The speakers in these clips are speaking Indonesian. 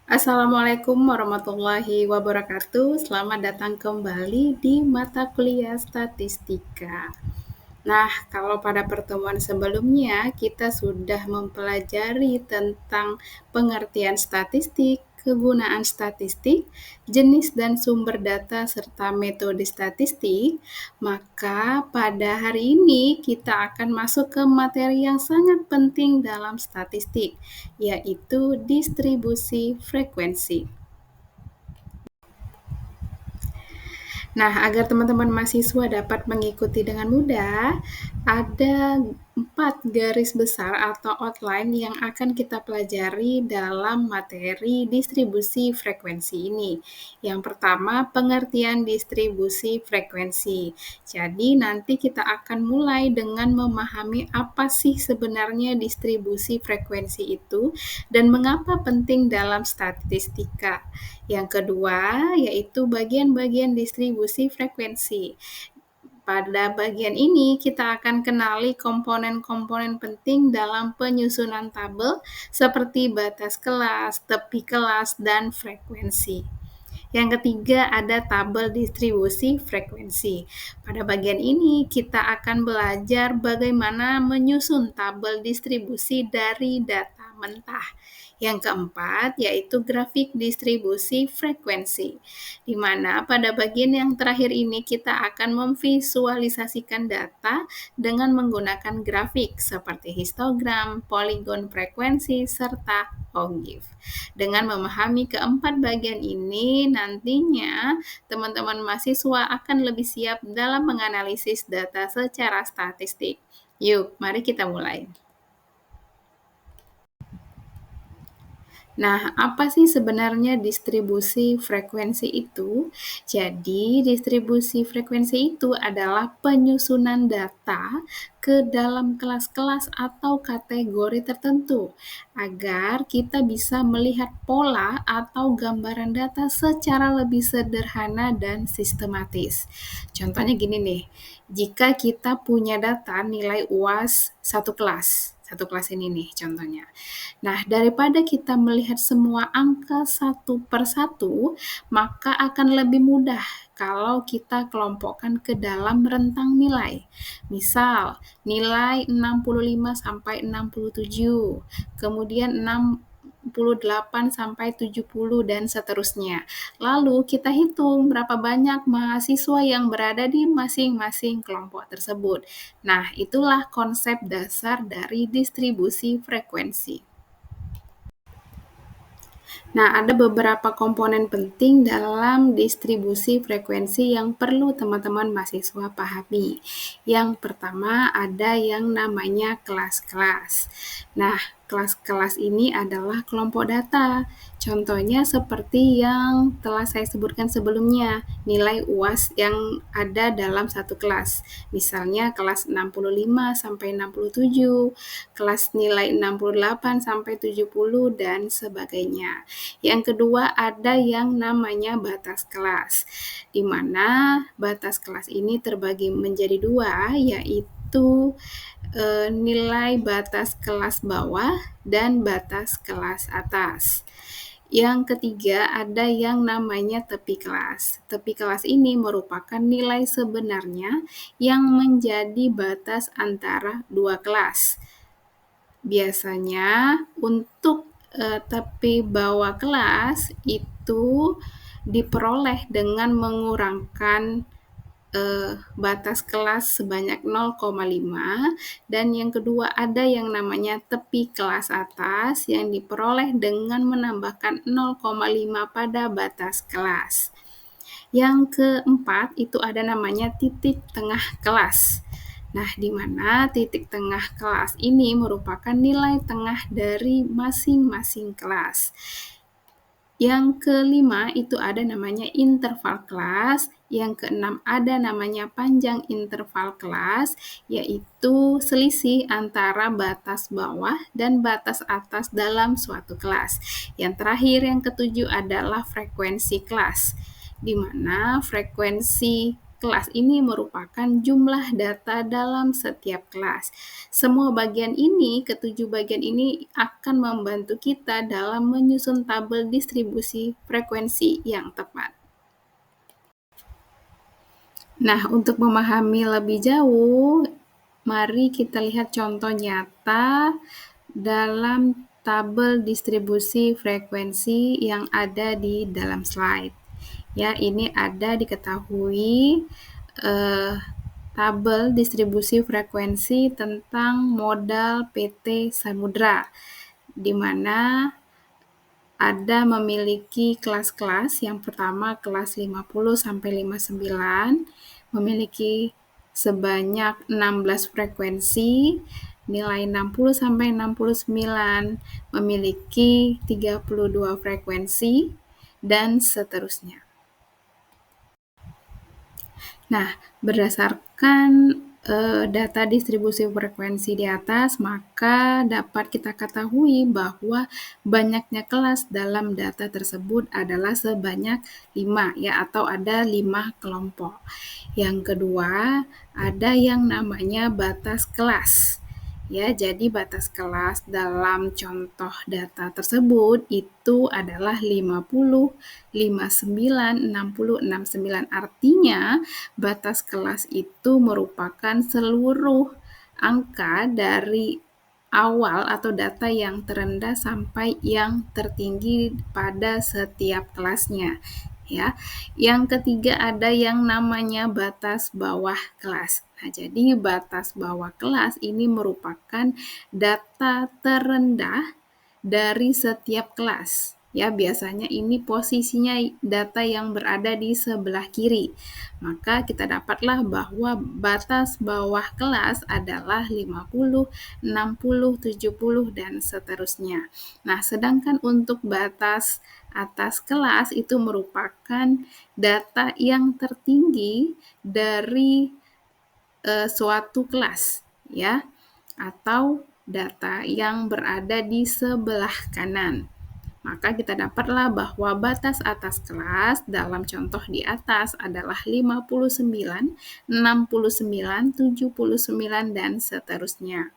Assalamualaikum warahmatullahi wabarakatuh. Selamat datang kembali di mata kuliah statistika. Nah, kalau pada pertemuan sebelumnya kita sudah mempelajari tentang pengertian statistik, kegunaan statistik, jenis dan sumber data, serta metode statistik, maka pada hari ini kita akan masuk ke materi yang sangat penting dalam statistik, yaitu distribusi frekuensi. Nah, agar teman-teman mahasiswa dapat mengikuti dengan mudah, ada 4 garis besar atau outline yang akan kita pelajari dalam materi distribusi frekuensi ini. Yang pertama, pengertian distribusi frekuensi. Jadi, nanti kita akan mulai dengan memahami apa sih sebenarnya distribusi frekuensi itu dan mengapa penting dalam statistika. Yang kedua, yaitu bagian-bagian distribusi frekuensi. Pada bagian ini, kita akan kenali komponen-komponen penting dalam penyusunan tabel seperti batas kelas, tepi kelas, dan frekuensi. Yang ketiga, ada tabel distribusi frekuensi. Pada bagian ini, kita akan belajar bagaimana menyusun tabel distribusi dari data mentah. Yang keempat, yaitu grafik distribusi frekuensi, di mana pada bagian yang terakhir ini kita akan memvisualisasikan data dengan menggunakan grafik seperti histogram, poligon frekuensi, serta OGIF. Dengan memahami keempat bagian ini, nantinya teman-teman mahasiswa akan lebih siap dalam menganalisis data secara statistik. Yuk, mari kita mulai. Nah, apa sih sebenarnya distribusi frekuensi itu? Jadi, distribusi frekuensi itu adalah penyusunan data ke dalam kelas-kelas atau kategori tertentu agar kita bisa melihat pola atau gambaran data secara lebih sederhana dan sistematis. Contohnya gini nih, jika kita punya data nilai UAS satu kelas ini nih contohnya. Nah, daripada kita melihat semua angka satu per satu, maka akan lebih mudah kalau kita kelompokkan ke dalam rentang nilai. Misal, nilai 65 sampai 67, kemudian 68 sampai 70 dan seterusnya. Lalu kita hitung berapa banyak mahasiswa yang berada di masing-masing kelompok tersebut. Nah, itulah konsep dasar dari distribusi frekuensi. Nah, ada beberapa komponen penting dalam distribusi frekuensi yang perlu teman-teman mahasiswa pahami. Yang pertama ada yang namanya kelas-kelas. Nah, kelas-kelas ini adalah kelompok data. Contohnya seperti yang telah saya sebutkan sebelumnya, nilai UAS yang ada dalam satu kelas. Misalnya kelas 65 sampai 67, kelas nilai 68 sampai 70 dan sebagainya. Yang kedua ada yang namanya batas kelas, di mana batas kelas ini terbagi menjadi dua, yaitu nilai batas kelas bawah dan batas kelas atas. Yang ketiga ada yang namanya tepi kelas. Tepi kelas ini merupakan nilai sebenarnya yang menjadi batas antara dua kelas. Biasanya untuk tepi bawah kelas itu diperoleh dengan mengurangkan batas kelas sebanyak 0,5 dan yang kedua ada yang namanya tepi kelas atas yang diperoleh dengan menambahkan 0,5 pada batas kelas. Yang keempat itu ada namanya titik tengah kelas. Nah, di mana titik tengah kelas ini merupakan nilai tengah dari masing-masing kelas. Yang kelima itu ada namanya interval kelas, yang keenam ada namanya panjang interval kelas, yaitu selisih antara batas bawah dan batas atas dalam suatu kelas. Yang terakhir, yang ketujuh adalah frekuensi kelas, di mana frekuensi kelas ini merupakan jumlah data dalam setiap kelas. Semua bagian ini, ketujuh bagian ini akan membantu kita dalam menyusun tabel distribusi frekuensi yang tepat. Nah, untuk memahami lebih jauh, mari kita lihat contoh nyata dalam tabel distribusi frekuensi yang ada di dalam slide. Ya, ini ada diketahui tabel distribusi frekuensi tentang modal PT Samudra, di mana ada memiliki kelas-kelas. Yang pertama kelas 50 sampai 59 memiliki sebanyak 16 frekuensi, nilai 60 sampai 69 memiliki 32 frekuensi dan seterusnya. Nah, berdasarkan data distribusi frekuensi di atas, maka dapat kita ketahui bahwa banyaknya kelas dalam data tersebut adalah sebanyak 5 ya, atau ada 5 kelompok. Yang kedua, ada yang namanya batas kelas. Ya, jadi batas kelas dalam contoh data tersebut itu adalah 50, 59, 60, 69. Artinya, batas kelas itu merupakan seluruh angka dari awal atau data yang terendah sampai yang tertinggi pada setiap kelasnya. Ya. Yang ketiga ada yang namanya batas bawah kelas. Nah, jadi batas bawah kelas ini merupakan data terendah dari setiap kelas. Ya, biasanya ini posisinya data yang berada di sebelah kiri. Maka kita dapatlah bahwa batas bawah kelas adalah 50, 60, 70, dan seterusnya. Nah, sedangkan untuk batas atas kelas itu merupakan data yang tertinggi dari suatu kelas, ya, atau data yang berada di sebelah kanan. Maka kita dapatlah bahwa batas atas kelas dalam contoh di atas adalah 59, 69, 79, dan seterusnya.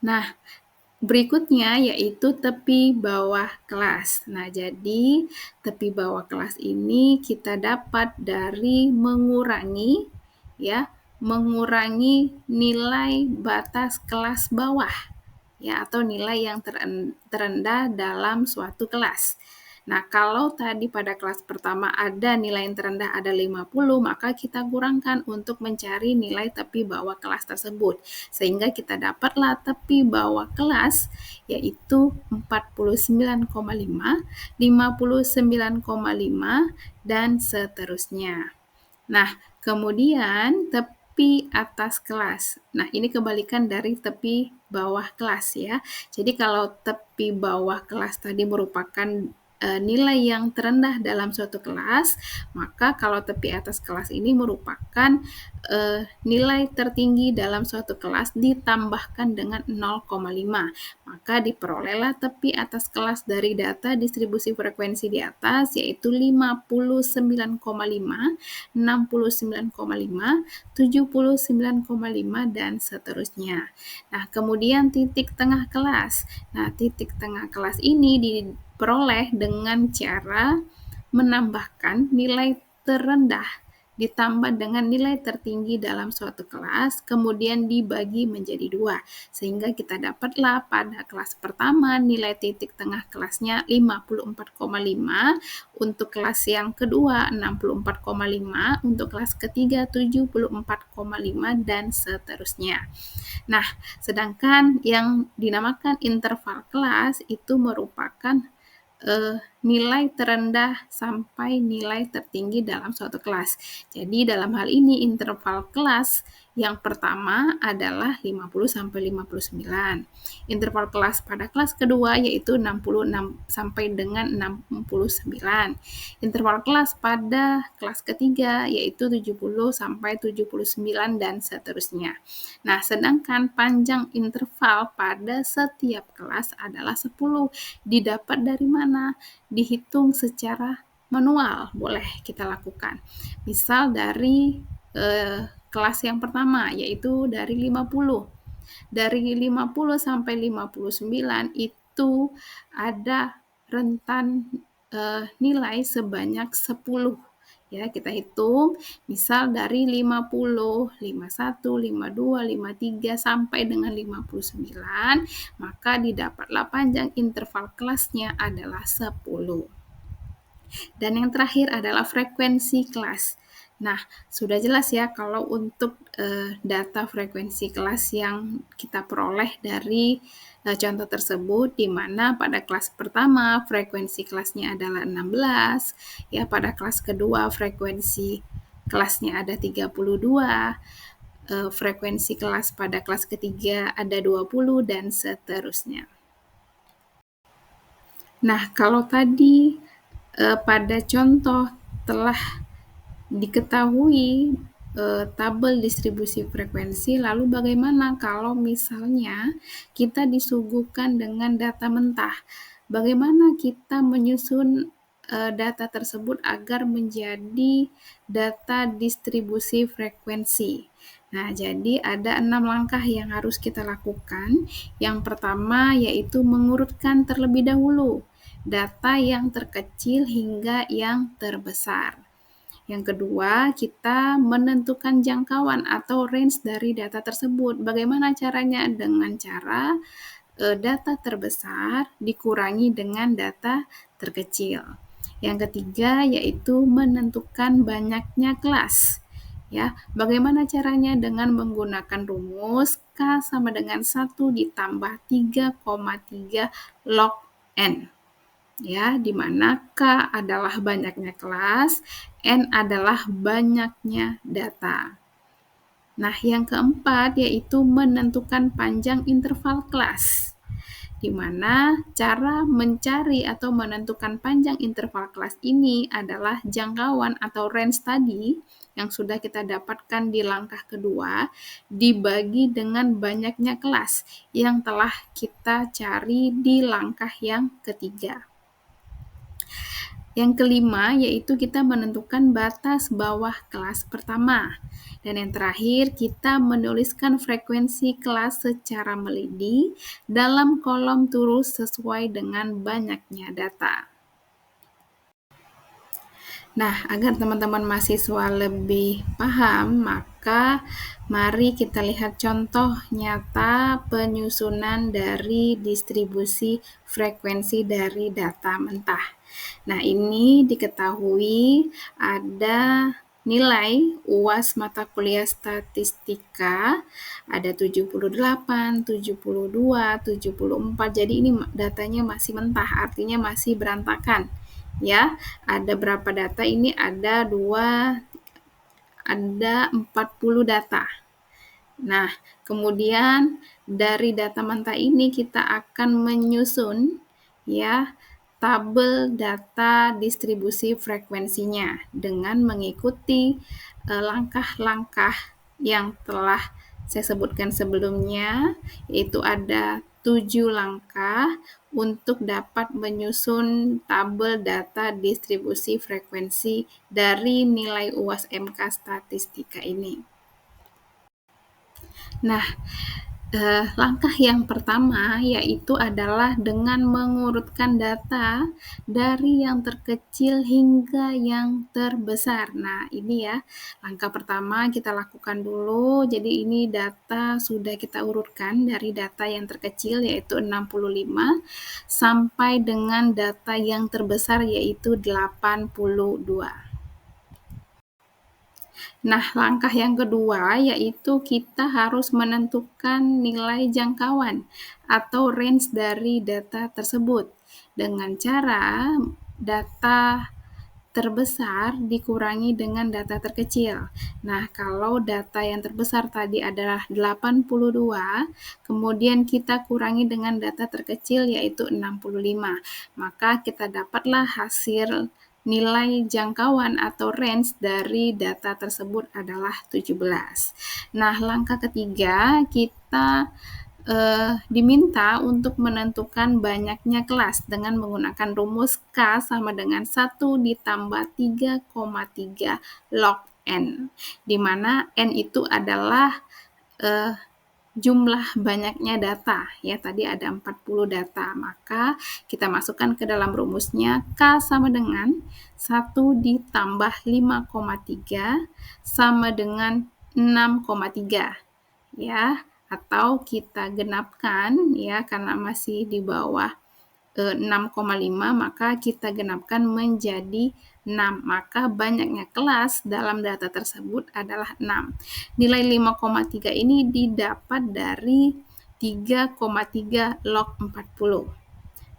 Nah, berikutnya yaitu tepi bawah kelas. Nah, jadi tepi bawah kelas ini kita dapat dari mengurangi nilai batas kelas bawah, ya, atau nilai yang terendah dalam suatu kelas. Nah, kalau tadi pada kelas pertama ada nilai yang terendah ada 50, maka kita kurangkan untuk mencari nilai tepi bawah kelas tersebut. Sehingga kita dapatlah tepi bawah kelas yaitu 49,5, 59,5, dan seterusnya. Nah, kemudian tepi atas kelas. Nah, ini kebalikan dari tepi bawah kelas ya. Jadi kalau tepi bawah kelas tadi merupakan nilai yang terendah dalam suatu kelas, maka kalau tepi atas kelas ini merupakan nilai tertinggi dalam suatu kelas ditambahkan dengan 0,5. Maka diperolehlah tepi atas kelas dari data distribusi frekuensi di atas yaitu 59,5, 69,5, 79,5, dan seterusnya. Nah, kemudian titik tengah kelas. Nah, titik tengah kelas ini diperoleh dengan cara menambahkan nilai terendah ditambah dengan nilai tertinggi dalam suatu kelas, kemudian dibagi menjadi 2. Sehingga kita dapatlah pada kelas pertama nilai titik tengah kelasnya 54,5, untuk kelas yang kedua 64,5, untuk kelas ketiga 74,5, dan seterusnya. Nah, sedangkan yang dinamakan interval kelas itu merupakan nilai terendah sampai nilai tertinggi dalam suatu kelas. Jadi dalam hal ini interval kelas yang pertama adalah 50 sampai 59. Interval kelas pada kelas kedua yaitu 66 sampai dengan 69. Interval kelas pada kelas ketiga yaitu 70 sampai 79 dan seterusnya. Nah, sedangkan panjang interval pada setiap kelas adalah 10. Didapat dari mana? Dihitung secara manual boleh kita lakukan. Misal dari kelas yang pertama, yaitu dari 50. Dari 50 sampai 59 itu ada rentan nilai sebanyak 10. Ya, kita hitung misal dari 50, 51, 52, 53 sampai dengan 59, maka didapatlah panjang interval kelasnya adalah 10. Dan yang terakhir adalah frekuensi kelas. Nah, sudah jelas ya kalau untuk data frekuensi kelas yang kita peroleh dari contoh tersebut, di mana pada kelas pertama frekuensi kelasnya adalah 16, ya pada kelas kedua frekuensi kelasnya ada 32, frekuensi kelas pada kelas ketiga ada 20, dan seterusnya. Nah, kalau tadi pada contoh telah diketahui tabel distribusi frekuensi, lalu bagaimana kalau misalnya kita disuguhkan dengan data mentah? Bagaimana kita menyusun data tersebut agar menjadi data distribusi frekuensi? Nah, jadi ada 6 langkah yang harus kita lakukan. Yang pertama yaitu mengurutkan terlebih dahulu data yang terkecil hingga yang terbesar. Yang kedua, kita menentukan jangkauan atau range dari data tersebut. Bagaimana caranya? Dengan cara data terbesar dikurangi dengan data terkecil. Yang ketiga, yaitu menentukan banyaknya kelas. Ya, bagaimana caranya? Dengan menggunakan rumus K sama dengan 1 ditambah 3,3 log N. Ya, di mana K adalah banyaknya kelas, N adalah banyaknya data. Nah, yang keempat yaitu menentukan panjang interval kelas, di mana cara mencari atau menentukan panjang interval kelas ini adalah jangkauan atau range tadi yang sudah kita dapatkan di langkah kedua dibagi dengan banyaknya kelas yang telah kita cari di langkah yang ketiga. Yang kelima yaitu kita menentukan batas bawah kelas pertama. Dan yang terakhir kita menuliskan frekuensi kelas secara melidi dalam kolom terus sesuai dengan banyaknya data. Nah, agar teman-teman mahasiswa lebih paham, maka mari kita lihat contoh nyata penyusunan dari distribusi frekuensi dari data mentah. Nah, ini diketahui ada nilai UAS mata kuliah statistika ada 78, 72, 74. Jadi ini datanya masih mentah, artinya masih berantakan. Ya, ada berapa data? Ini ada 40 data. Nah, kemudian dari data mentah ini kita akan menyusun ya tabel data distribusi frekuensinya dengan mengikuti langkah-langkah yang telah saya sebutkan sebelumnya, yaitu ada 7 langkah untuk dapat menyusun tabel data distribusi frekuensi dari nilai UAS MK statistika ini. Nah, langkah yang pertama yaitu adalah dengan mengurutkan data dari yang terkecil hingga yang terbesar. Nah, ini ya, langkah pertama kita lakukan dulu. Jadi ini data sudah kita urutkan dari data yang terkecil yaitu 65 sampai dengan data yang terbesar yaitu 82. Nah, langkah yang kedua yaitu kita harus menentukan nilai jangkauan atau range dari data tersebut dengan cara data terbesar dikurangi dengan data terkecil. Nah, kalau data yang terbesar tadi adalah 82, kemudian kita kurangi dengan data terkecil yaitu 65, maka kita dapatlah hasil nilai jangkauan atau range dari data tersebut adalah 17. Nah, langkah ketiga kita diminta untuk menentukan banyaknya kelas dengan menggunakan rumus K sama dengan 1 ditambah 3,3 log N, di mana N itu adalah jumlah banyaknya data, ya tadi ada 40 data, maka kita masukkan ke dalam rumusnya K sama dengan 1 ditambah 5,3 sama dengan 6,3, ya, atau kita genapkan, ya, karena masih di bawah 6,5, maka kita genapkan menjadi 6. Maka banyaknya kelas dalam data tersebut adalah 6. Nilai 5,3 ini didapat dari 3,3 log 40.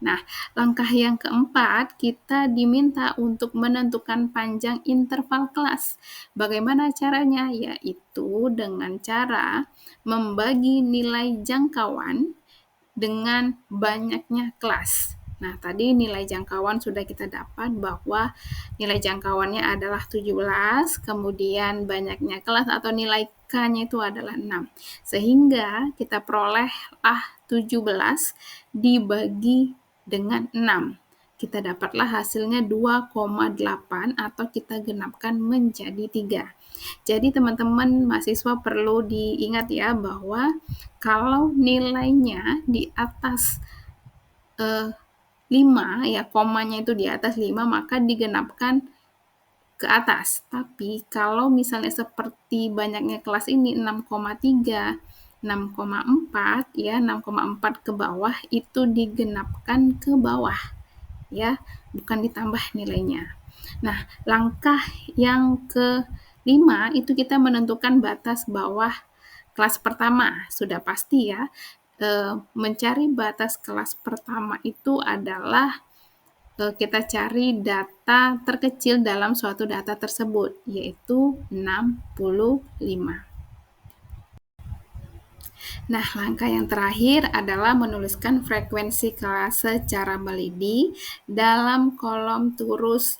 Nah, langkah yang keempat, kita diminta untuk menentukan panjang interval kelas. Bagaimana caranya? Yaitu dengan cara membagi nilai jangkauan dengan banyaknya kelas. Nah, tadi nilai jangkauan sudah kita dapat bahwa nilai jangkauannya adalah 17, kemudian banyaknya kelas atau nilai K-nya itu adalah 6. Sehingga kita perolehlah 17 dibagi dengan 6. Kita dapatlah hasilnya 2,8 atau kita genapkan menjadi 3. Jadi teman-teman mahasiswa perlu diingat ya bahwa kalau nilainya di atas 5, ya komanya itu di atas 5, maka digenapkan ke atas. Tapi kalau misalnya seperti banyaknya kelas ini 6,3, 6,4, ya 6,4 ke bawah itu digenapkan ke bawah, ya, bukan ditambah nilainya. Nah, langkah yang kelima itu kita menentukan batas bawah kelas pertama. Sudah pasti ya, mencari batas kelas pertama itu adalah kita cari data terkecil dalam suatu data tersebut, yaitu 65. Nah, langkah yang terakhir adalah menuliskan frekuensi kelas secara melidi dalam kolom tulis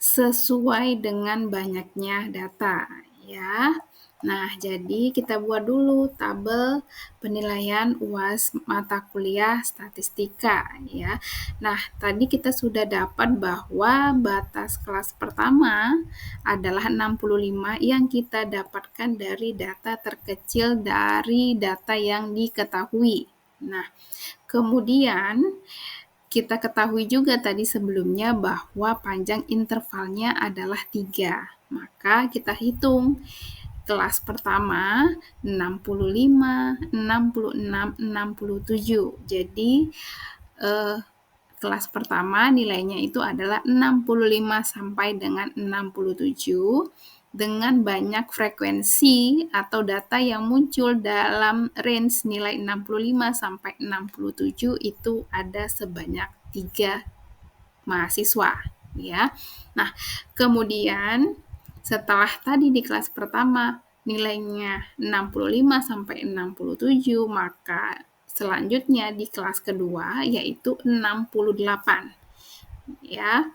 sesuai dengan banyaknya data, ya. Nah, jadi kita buat dulu tabel penilaian UAS mata kuliah statistika, ya. Nah, tadi kita sudah dapat bahwa batas kelas pertama adalah 65 yang kita dapatkan dari data terkecil dari data yang diketahui. Nah, kemudian kita ketahui juga tadi sebelumnya bahwa panjang intervalnya adalah 3. Maka kita hitung kelas pertama 65, 66, 67. Jadi kelas pertama nilainya itu adalah 65 sampai dengan 67 dengan banyak frekuensi atau data yang muncul dalam range nilai 65 sampai 67 itu ada sebanyak 3 mahasiswa, ya. Nah, kemudian setelah tadi di kelas pertama nilainya 65 sampai 67, maka selanjutnya di kelas kedua yaitu 68. Ya.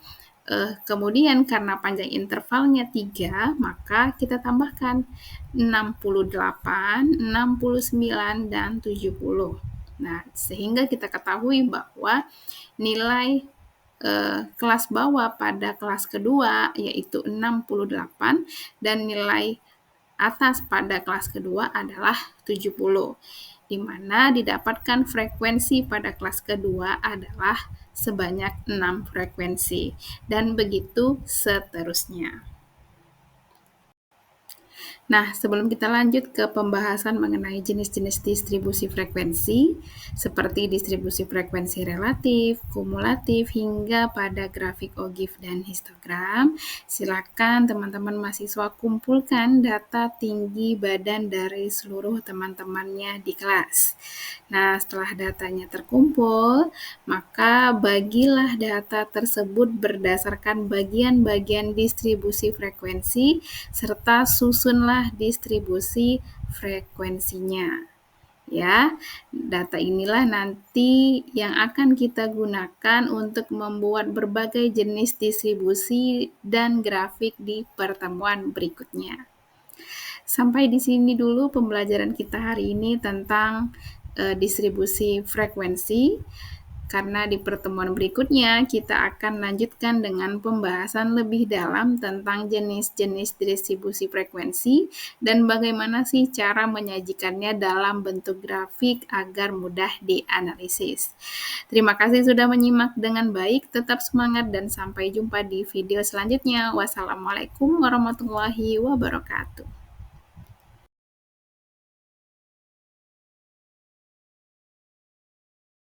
Kemudian karena panjang intervalnya 3, maka kita tambahkan 68, 69, dan 70. Nah, sehingga kita ketahui bahwa nilai kelas bawah pada kelas kedua yaitu 68 dan nilai atas pada kelas kedua adalah 70, di mana didapatkan frekuensi pada kelas kedua adalah sebanyak 6 frekuensi, dan begitu seterusnya. Nah, sebelum kita lanjut ke pembahasan mengenai jenis-jenis distribusi frekuensi, seperti distribusi frekuensi relatif, kumulatif, hingga pada grafik OGIF dan histogram, silakan teman-teman mahasiswa kumpulkan data tinggi badan dari seluruh teman-temannya di kelas. Nah, setelah datanya terkumpul, maka bagilah data tersebut berdasarkan bagian-bagian distribusi frekuensi, serta susunlah distribusi frekuensinya. Ya, data inilah nanti yang akan kita gunakan untuk membuat berbagai jenis distribusi dan grafik di pertemuan berikutnya. Sampai di sini dulu pembelajaran kita hari ini tentang distribusi frekuensi, karena di pertemuan berikutnya kita akan lanjutkan dengan pembahasan lebih dalam tentang jenis-jenis distribusi frekuensi dan bagaimana sih cara menyajikannya dalam bentuk grafik agar mudah dianalisis. Terima kasih sudah menyimak dengan baik, tetap semangat dan sampai jumpa di video selanjutnya. Wassalamualaikum warahmatullahi wabarakatuh.